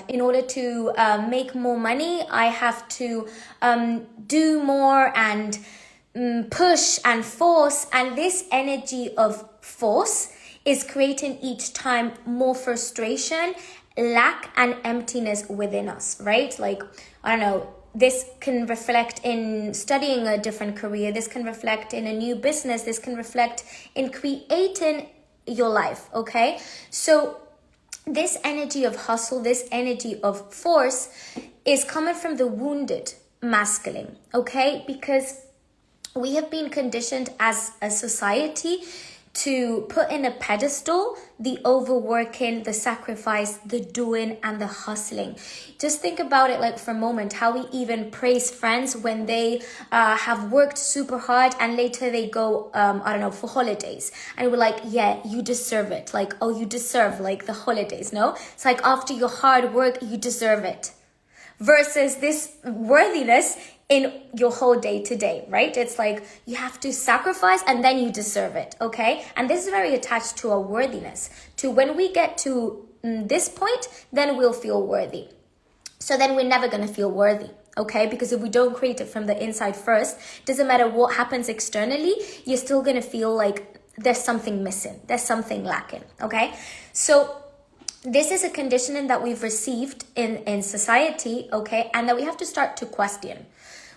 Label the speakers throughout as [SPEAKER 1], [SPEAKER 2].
[SPEAKER 1] In order to make more money, I have to do more and push and force. And this energy of force is creating each time more frustration, lack, and emptiness within us, right? Like, I don't know, this can reflect in studying a different career. This can reflect in a new business. This can reflect in creating your life, okay? So this energy of hustle, this energy of force is coming from the wounded masculine, okay? Because we have been conditioned as a society to put in a pedestal the overworking, the sacrifice, the doing, and the hustling. Just think about it like for a moment, how we even praise friends when they have worked super hard and later they go, I don't know, for holidays. And we're like, yeah, you deserve it. Like, oh, you deserve like the holidays, no? It's like after your hard work, you deserve it. Versus this worthiness in your whole day to day, right? It's like you have to sacrifice and then you deserve it, okay? And this is very attached to our worthiness. To when we get to this point, then we'll feel worthy. So then we're never going to feel worthy, okay? Because if we don't create it from the inside first, doesn't matter what happens externally, you're still going to feel like there's something missing, there's something lacking, okay? So this is a conditioning that we've received in society, okay? And that we have to start to question.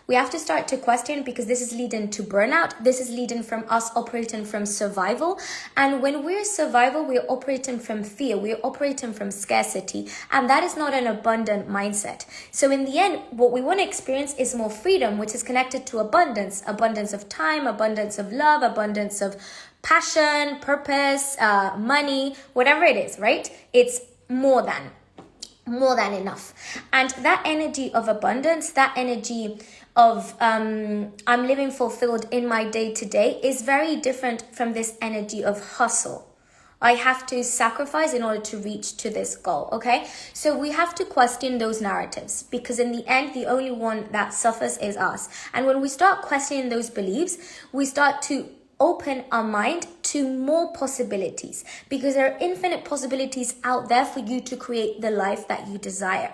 [SPEAKER 1] We have to start to question because this is leading to burnout. This is leading from us operating from survival. And when we're survival, we're operating from fear. We're operating from scarcity. And that is not an abundant mindset. So in the end, what we want to experience is more freedom, which is connected to abundance. Abundance of time, abundance of love, abundance of passion, purpose, money, whatever it is, right? It's more than enough. And that energy of abundance, that energy of I'm living fulfilled in my day to day is very different from this energy of hustle. I have to sacrifice in order to reach to this goal, okay? So we have to question those narratives because in the end, the only one that suffers is us. And when we start questioning those beliefs, we start to open our mind to more possibilities because there are infinite possibilities out there for you to create the life that you desire.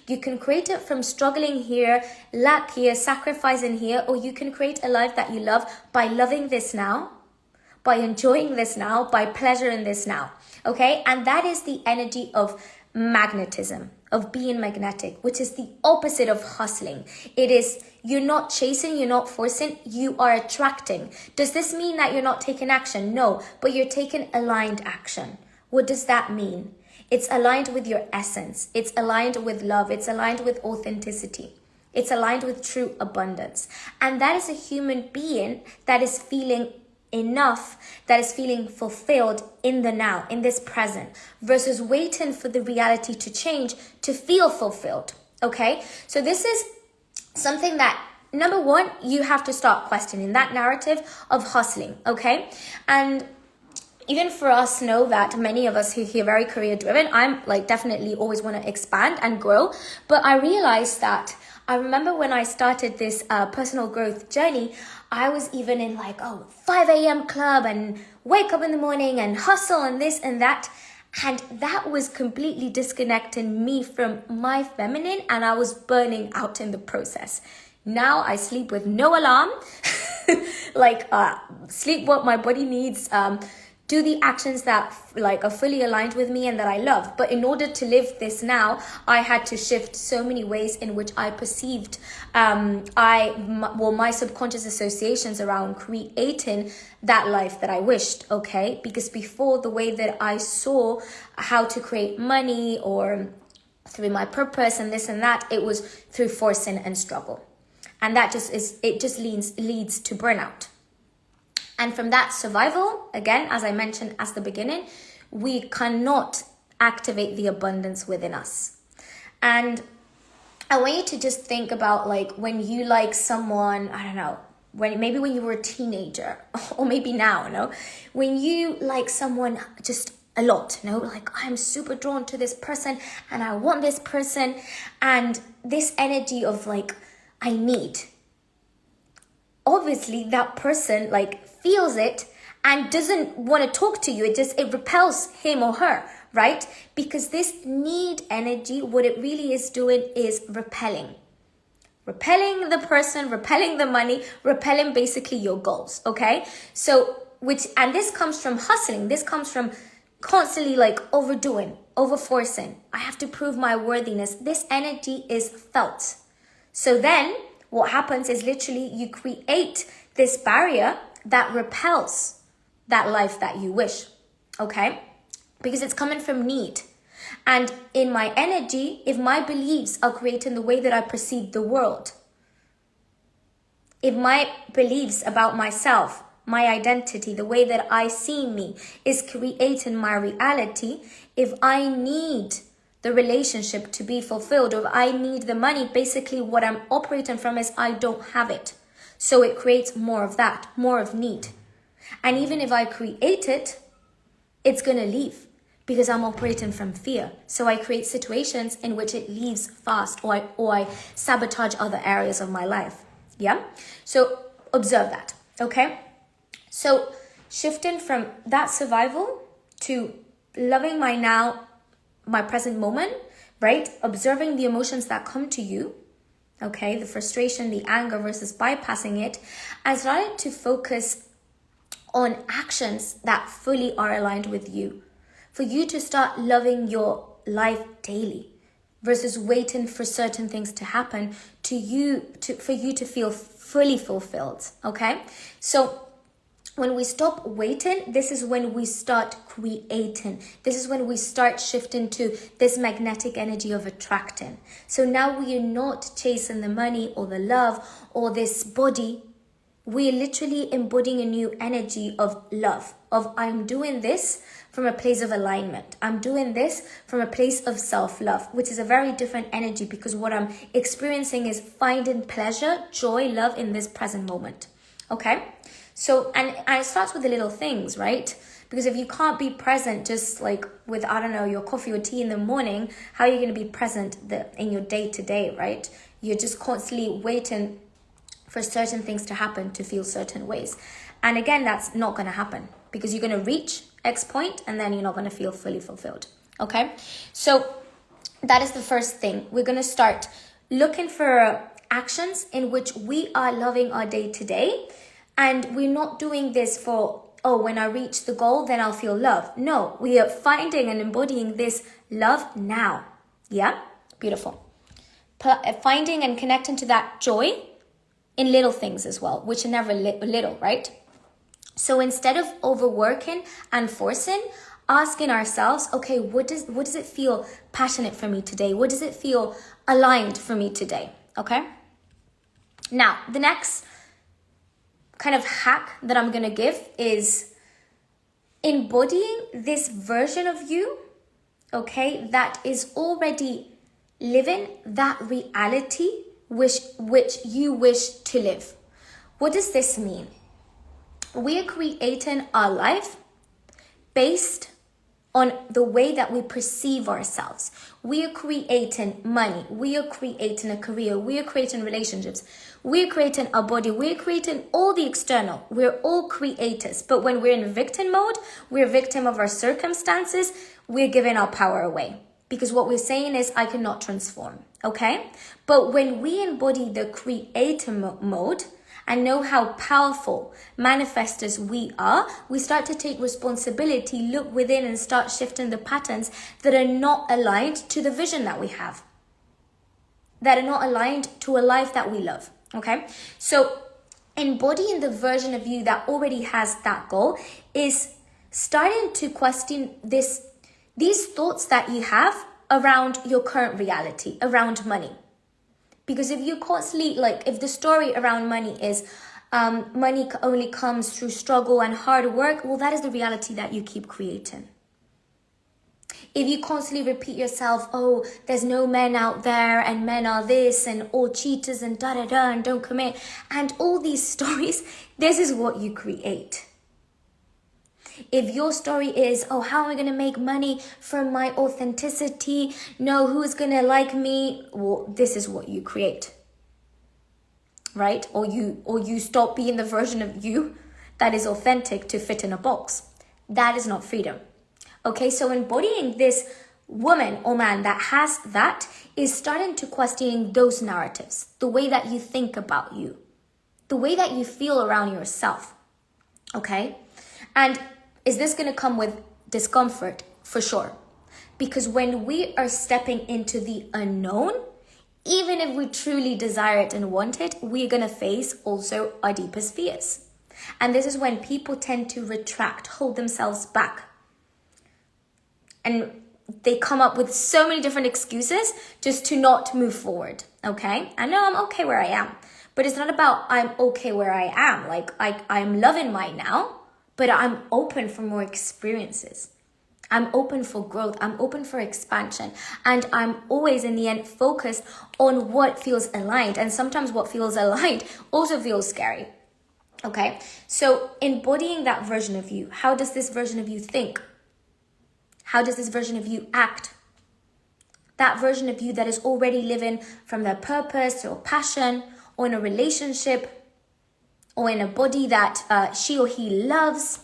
[SPEAKER 1] You can create it from struggling here, lack here, sacrificing here, or you can create a life that you love by loving this now, by enjoying this now, by pleasuring this now, okay? And that is the energy of magnetism, of being magnetic, which is the opposite of hustling. It is you're not chasing, you're not forcing, you are attracting. Does this mean that you're not taking action? No, but you're taking aligned action. What does that mean? It's aligned with your essence. It's aligned with love. It's aligned with authenticity. It's aligned with true abundance. And that is a human being that is feeling enough, that is feeling fulfilled in the now, in this present, versus waiting for the reality to change to feel fulfilled, okay? So this is something that, number one, you have to start questioning that narrative of hustling, okay? And even for us, know that many of us who are very career driven, I'm like definitely always want to expand and grow. But I realized that I remember when I started this personal growth journey, I was even in like, 5 a.m. club and wake up in the morning and hustle and this and that. And that was completely disconnecting me from my feminine and I was burning out in the process. Now I sleep with no alarm, sleep what my body needs, do the actions that are fully aligned with me and that I love. But in order to live this now, I had to shift so many ways in which I perceived my subconscious associations around creating that life that I wished, okay? Because before, the way that I saw how to create money or through my purpose and this and that, it was through forcing and struggle. And that just leads to burnout. And from that survival, again, as I mentioned at the beginning, we cannot activate the abundance within us. And I want you to just think about when you like someone, I don't know, when you were a teenager or maybe now, when you like someone just a lot, I'm super drawn to this person and I want this person, and this energy of I need. Obviously that person feels it and doesn't want to talk to you. It repels him or her, right? Because this need energy, what it really is doing is repelling the person, repelling the money, repelling basically your goals. Okay, so and this comes from hustling. This comes from constantly like overdoing, overforcing. I have to prove my worthiness. This energy is felt. So then what happens is literally you create this barrier that repels that life that you wish. Okay, because it's coming from need. And in my energy, if my beliefs are creating the way that I perceive the world, if my beliefs about myself, my identity, the way that I see me is creating my reality, if I need the relationship to be fulfilled, or if I need the money, basically what I'm operating from is I don't have it. So it creates more of that, more of need. And even if I create it, it's going to leave. Because I'm operating from fear. So I create situations in which it leaves fast, or I sabotage other areas of my life. Yeah? So observe that. Okay? So shifting from that survival to loving my now, my present moment, right? Observing the emotions that come to you. Okay? The frustration, the anger versus bypassing it. And starting to focus on actions that fully are aligned with you. For you to start loving your life daily versus waiting for certain things to happen for you to feel fully fulfilled. Okay? So when we stop waiting, this is when we start creating. This is when we start shifting to this magnetic energy of attracting. So now we are not chasing the money or the love or this body. We're literally embodying a new energy of love, of I'm doing this from a place of alignment. I'm doing this from a place of self-love, which is a very different energy because what I'm experiencing is finding pleasure, joy, love in this present moment. Okay? So, and it starts with the little things, right? Because if you can't be present just like with, I don't know, your coffee or tea in the morning, how are you going to be present in your day-to-day, right? You're just constantly waiting for certain things to happen to feel certain ways. And again, that's not going to happen because you're going to reach X point and then you're not going to feel fully fulfilled. Okay? So that is the first thing. We're going to start looking for actions in which we are loving our day to day. And we're not doing this for, when I reach the goal, then I'll feel love. No, we are finding and embodying this love now. Yeah? Beautiful. Finding and connecting to that joy in little things as well, which are never little, right? So instead of overworking and forcing, asking ourselves, okay, what does it feel passionate for me today? What does it feel aligned for me today? Okay? Now, the next kind of hack that I'm going to give is embodying this version of you, okay, that is already living that reality which you wish to live. What does this mean? We are creating our life based on the way that we perceive ourselves. We are creating money. We are creating a career. We are creating relationships. We are creating a body. We are creating all the external. We're all creators. But when we're in victim mode, we're a victim of our circumstances. We're giving our power away. Because what we're saying is, I cannot transform. Okay? But when we embody the creator mode, and know how powerful manifestors we are, we start to take responsibility, look within and start shifting the patterns that are not aligned to the vision that we have, that are not aligned to a life that we love, okay? So embodying the version of you that already has that goal is starting to question these thoughts that you have around your current reality, around money. Because if you constantly, if the story around money is money only comes through struggle and hard work, well, that is the reality that you keep creating. If you constantly repeat yourself, oh, there's no men out there and men are this and all cheaters and da-da-da and don't commit, and all these stories, this is what you create. If your story is, oh, how am I going to make money from my authenticity? No, who's going to like me? Well, this is what you create, right? Or you stop being the version of you that is authentic to fit in a box. That is not freedom. Okay, so embodying this woman or man that has that is starting to question those narratives, the way that you think about you, the way that you feel around yourself. Okay, and is this going to come with discomfort? For sure. Because when we are stepping into the unknown, even if we truly desire it and want it, we're going to face also our deepest fears. And this is when people tend to retract, hold themselves back. And they come up with so many different excuses just to not move forward. Okay? I know I'm okay where I am. But it's not about I'm okay where I am. Like I'm loving mine now, but I'm open for more experiences. I'm open for growth. I'm open for expansion. And I'm always in the end focused on what feels aligned. And sometimes what feels aligned also feels scary. Okay? So embodying that version of you, how does this version of you think? How does this version of you act? That version of you that is already living from their purpose or passion or in a relationship or in a body that she or he loves.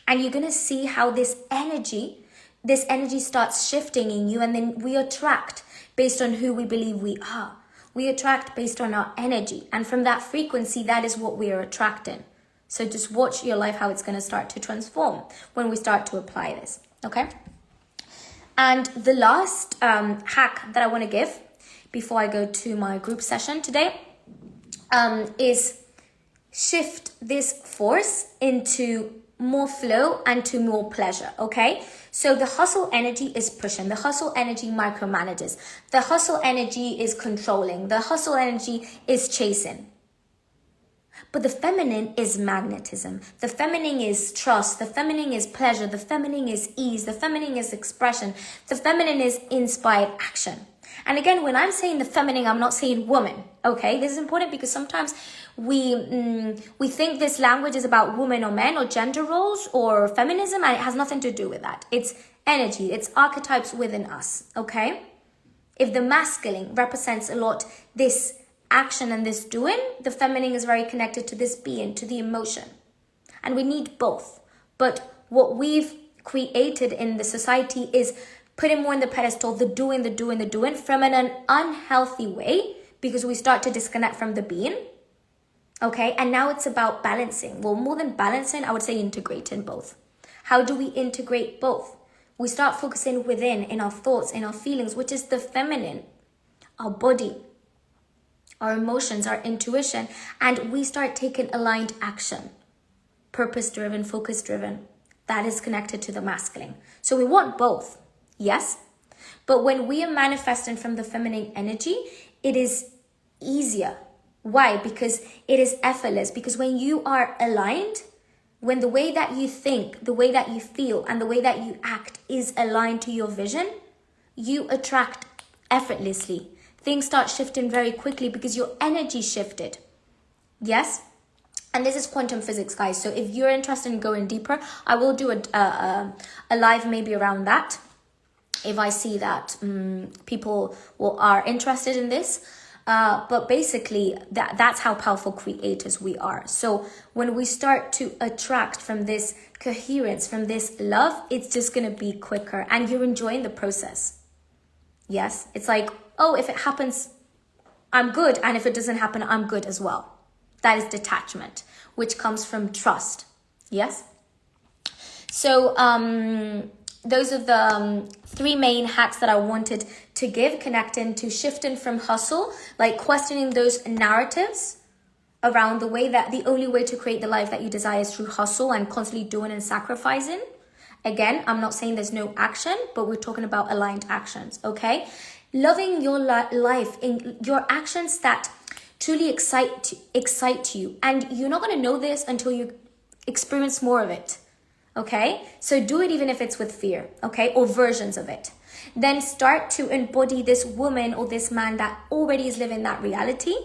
[SPEAKER 1] And you're going to see how this energy starts shifting in you, and then we attract based on who we believe we are. We attract based on our energy, and from that frequency, that is what we are attracting. So just watch your life, how it's going to start to transform when we start to apply this, okay? And the last hack that I want to give before I go to my group session today is shift this force into more flow and to more pleasure, okay? So the hustle energy is pushing. The hustle energy micromanages. The hustle energy is controlling. The hustle energy is chasing. But the feminine is magnetism. The feminine is trust. The feminine is pleasure. The feminine is ease. The feminine is expression. The feminine is inspired action. And again, when I'm saying the feminine, I'm not saying woman, okay? This is important because sometimes we think this language is about women or men or gender roles or feminism, and it has nothing to do with that. It's energy. It's archetypes within us, okay? If the masculine represents a lot this action and this doing, the feminine is very connected to this being, to the emotion. And we need both. But what we've created in the society is putting more in the pedestal, the doing from an unhealthy way, because we start to disconnect from the being. Okay, and now it's about balancing. Well, more than balancing, I would say integrating both. How do we integrate both? We start focusing within, in our thoughts, in our feelings, which is the feminine, our body, our emotions, our intuition, and we start taking aligned action, purpose-driven, focus-driven. That is connected to the masculine. So we want both, yes? But when we are manifesting from the feminine energy, it is easier. Why? Because it is effortless. Because when you are aligned, when the way that you think, the way that you feel, and the way that you act is aligned to your vision, you attract effortlessly. Things start shifting very quickly because your energy shifted. Yes? And this is quantum physics, guys. So if you're interested in going deeper, I will do a live maybe around that. If I see that people are interested in this. But basically, that's how powerful creators we are. So when we start to attract from this coherence, from this love, it's just going to be quicker. And you're enjoying the process. Yes? It's like, oh, if it happens, I'm good. And if it doesn't happen, I'm good as well. That is detachment, which comes from trust. Yes? So those are the three main hacks that I wanted to give, connecting to shifting from hustle, like questioning those narratives around the way that the only way to create the life that you desire is through hustle and constantly doing and sacrificing. Again, I'm not saying there's no action, but we're talking about aligned actions, okay? Loving your life in your actions that truly excite you. And you're not going to know this until you experience more of it. Okay, so do it even if it's with fear, okay, or versions of it. Then start to embody this woman or this man that already is living that reality.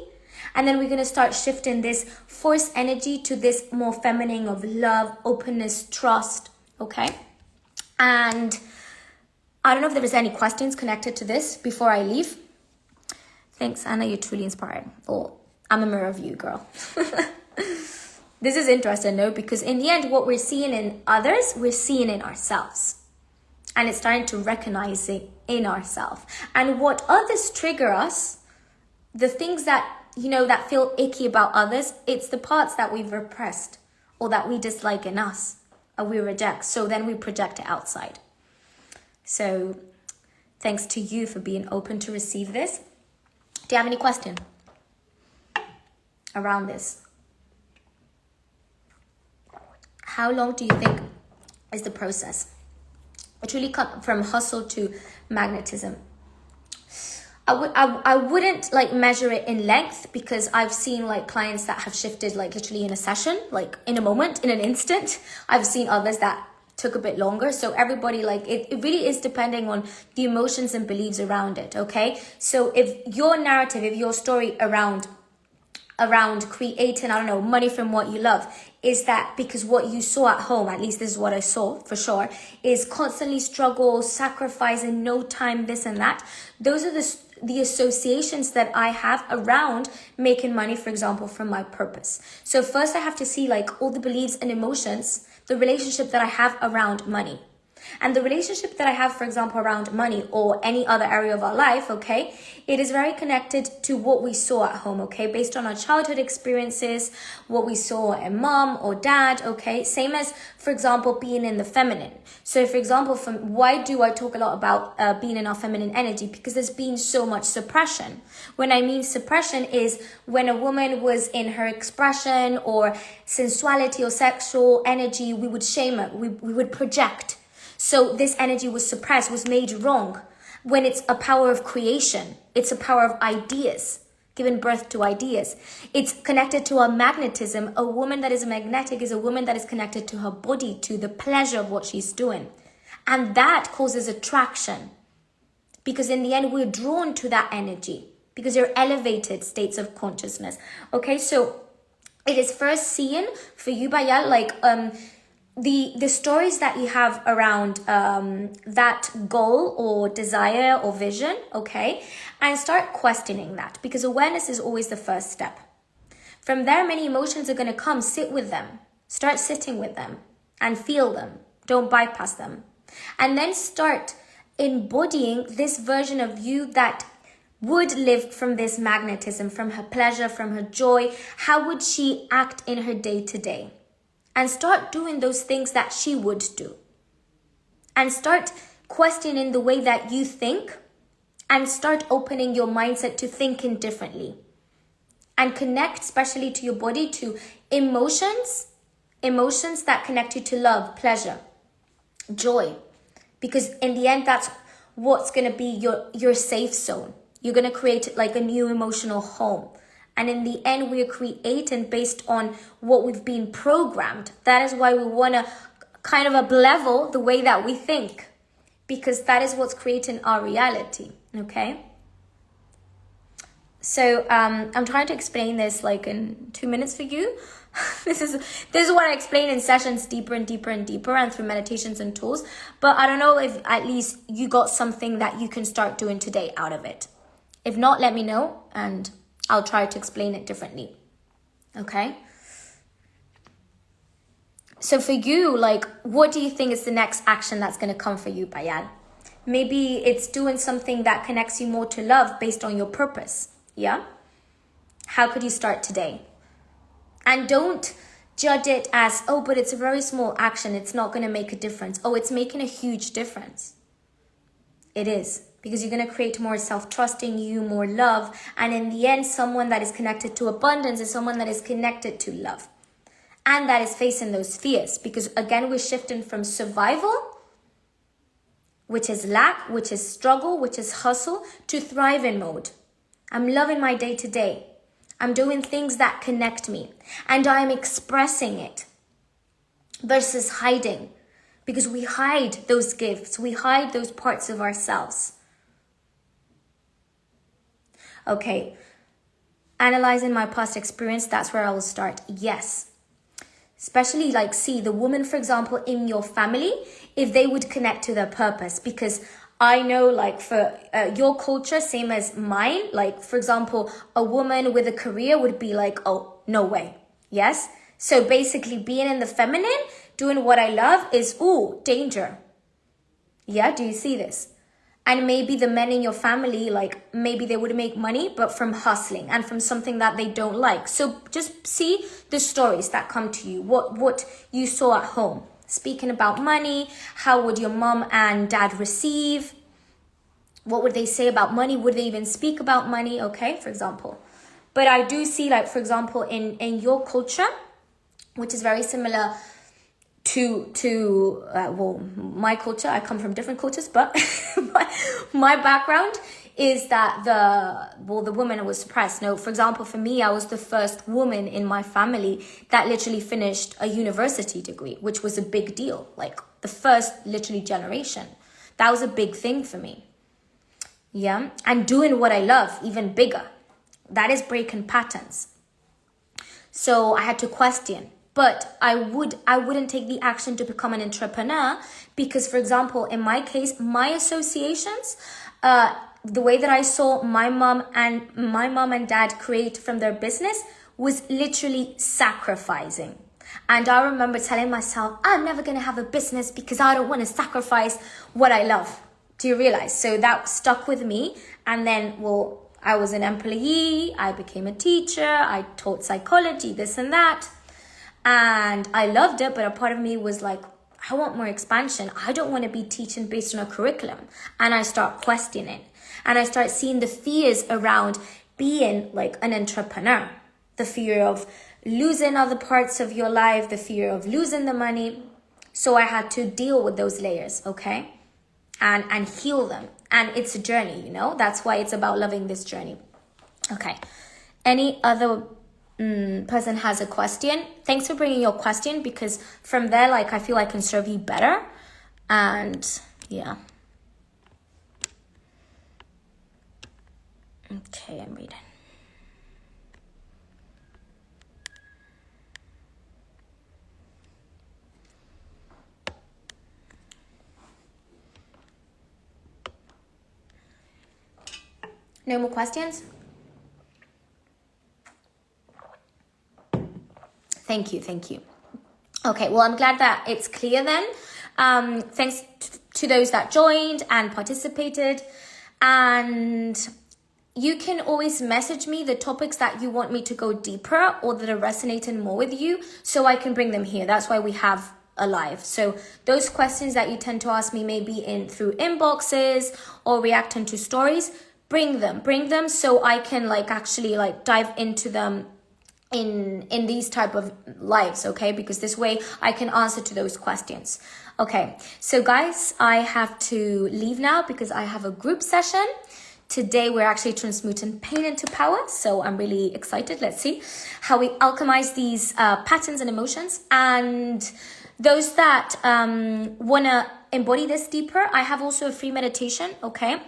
[SPEAKER 1] And then we're going to start shifting this force energy to this more feminine of love, openness, trust, okay? And I don't know if there is any questions connected to this before I leave. Thanks, Anna, you're truly inspiring. Oh, I'm a mirror of you, girl. This is interesting, no? Because in the end, what we're seeing in others, we're seeing in ourselves. and it's starting to recognize it in ourselves. And what others trigger us, the things that, that feel icky about others, it's the parts that we've repressed or that we dislike in us or we reject. So then we project it outside. So thanks to you for being open to receive this. Do you have any question around this? How long do you think is the process? It really comes from hustle to magnetism. I wouldn't like measure it in length, because I've seen like clients that have shifted like literally in a session, like in a moment, in an instant. I've seen others that took a bit longer. So everybody, like it really is depending on the emotions and beliefs around it. Okay. So if your narrative, if your story around creating, money from what you love, is that because what you saw at home, at least this is what I saw for sure, is constantly struggle, sacrifice, and no time, this and that. Those are the associations that I have around making money, for example, from my purpose. So first I have to see like all the beliefs and emotions, the relationship that I have around money. And the relationship that I have, for example, around money or any other area of our life, okay, it is very connected to what we saw at home, okay, based on our childhood experiences, what we saw in mom or dad, okay, same as, for example, being in the feminine. So, for example, why do I talk a lot about being in our feminine energy? Because there's been so much suppression. When I mean suppression is when a woman was in her expression or sensuality or sexual energy, we would shame her, we would project. So this energy was suppressed, was made wrong, when it's a power of creation. It's a power of ideas, giving birth to ideas. It's connected to our magnetism. A woman that is magnetic is a woman that is connected to her body, to the pleasure of what she's doing. And that causes attraction, because in the end, we're drawn to that energy because you're elevated states of consciousness. Okay, so it is first seeing for you, Bayal, like, the stories that you have around that goal or desire or vision, okay? And start questioning that, because awareness is always the first step. From there, many emotions are going to come. Sit with them. Start sitting with them and feel them. Don't bypass them. And then start embodying this version of you that would live from this magnetism, from her pleasure, from her joy. How would she act in her day-to-day? And start doing those things that she would do. And start questioning the way that you think. And start opening your mindset to thinking differently. And connect especially to your body, to emotions. Emotions that connect you to love, pleasure, joy. Because in the end, that's what's going to be your safe zone. You're going to create like a new emotional home. And in the end, we're creating based on what we've been programmed. That is why we want to kind of up-level the way that we think, because that is what's creating our reality, okay? So I'm trying to explain this like in 2 minutes for you. This is what I explain in sessions deeper and deeper and deeper, and through meditations and tools. But I don't know if at least you got something that you can start doing today out of it. If not, let me know and I'll try to explain it differently. Okay? So for you, like, what do you think is the next action that's going to come for you, Bayal? Maybe it's doing something that connects you more to love based on your purpose. Yeah? How could you start today? And don't judge it as, oh, but it's a very small action. It's not going to make a difference. Oh, it's making a huge difference. It is. Because you're going to create more self-trust in you, more love. And in the end, someone that is connected to abundance is someone that is connected to love. And that is facing those fears. Because again, we're shifting from survival, which is lack, which is struggle, which is hustle, to thriving mode. I'm loving my day to day. I'm doing things that connect me. And I'm expressing it versus hiding. Because we hide those gifts. We hide those parts of ourselves. Okay, analyzing my past experience, that's where I will start. Yes. Especially like, see, the woman, for example, in your family, if they would connect to their purpose. Because I know, like, for your culture, same as mine, like, for example, a woman with a career would be like, oh, no way. Yes? So basically being in the feminine, doing what I love is, ooh, danger. Yeah, do you see this? And maybe the men in your family, like maybe they would make money, but from hustling and from something that they don't like. So just see the stories that come to you, what you saw at home. Speaking about money, how would your mom and dad receive? What would they say about money? Would they even speak about money? Okay, for example. But I do see, like, for example, in your culture, which is very similar to well, my culture. I come from different cultures, but my background is that the woman was suppressed. No, for example, for me, I was the first woman in my family that literally finished a university degree, which was a big deal. Like the first literally generation. That was a big thing for me. Yeah, and doing what I love, even bigger. That is breaking patterns. So I had to question. But I wouldn't take the action to become an entrepreneur because, for example, in my case, my associations, the way that I saw my mom and dad create from their business was literally sacrificing. And I remember telling myself, I'm never going to have a business because I don't want to sacrifice what I love. Do you realize? So that stuck with me. And then, well, I was an employee. I became a teacher. I taught psychology, this and that. And I loved it, but a part of me was like, I want more expansion. I don't want to be teaching based on a curriculum. And I start questioning. And I start seeing the fears around being like an entrepreneur. The fear of losing other parts of your life, the fear of losing the money. So I had to deal with those layers, okay? And heal them. And it's a journey, you know? That's why it's about loving this journey. Okay. Any other person has a question? Thanks for bringing your question, because from there, like, I feel I can serve you better. And yeah. Okay, I'm reading. No more questions? Thank you. Okay, well, I'm glad that it's clear then. Thanks to those that joined and participated. And you can always message me the topics that you want me to go deeper or that are resonating more with you so I can bring them here. That's why we have a live. So those questions that you tend to ask me maybe through inboxes or reacting to stories, bring them so I can actually dive into them in these type of lives, okay? Because this way I can answer to those questions. Okay, so guys, I have to leave now because I have a group session. Today we're actually transmuting pain into power, so I'm really excited. Let's see how we alchemize these patterns and emotions. And those that want to embody this deeper, I have also a free meditation, okay?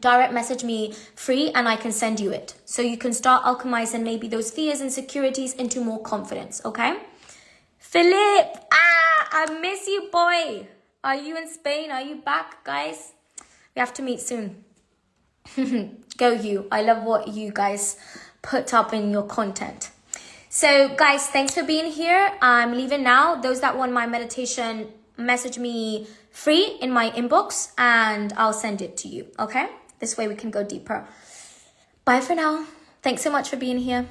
[SPEAKER 1] Direct message me free and I can send you it. So you can start alchemizing maybe those fears and insecurities into more confidence, okay? Philip, I miss you, boy. Are you in Spain? Are you back, guys? We have to meet soon. Go you. I love what you guys put up in your content. So guys, thanks for being here. I'm leaving now. Those that want my meditation, message me free in my inbox and I'll send it to you, okay? This way we can go deeper. Bye for now. Thanks so much for being here.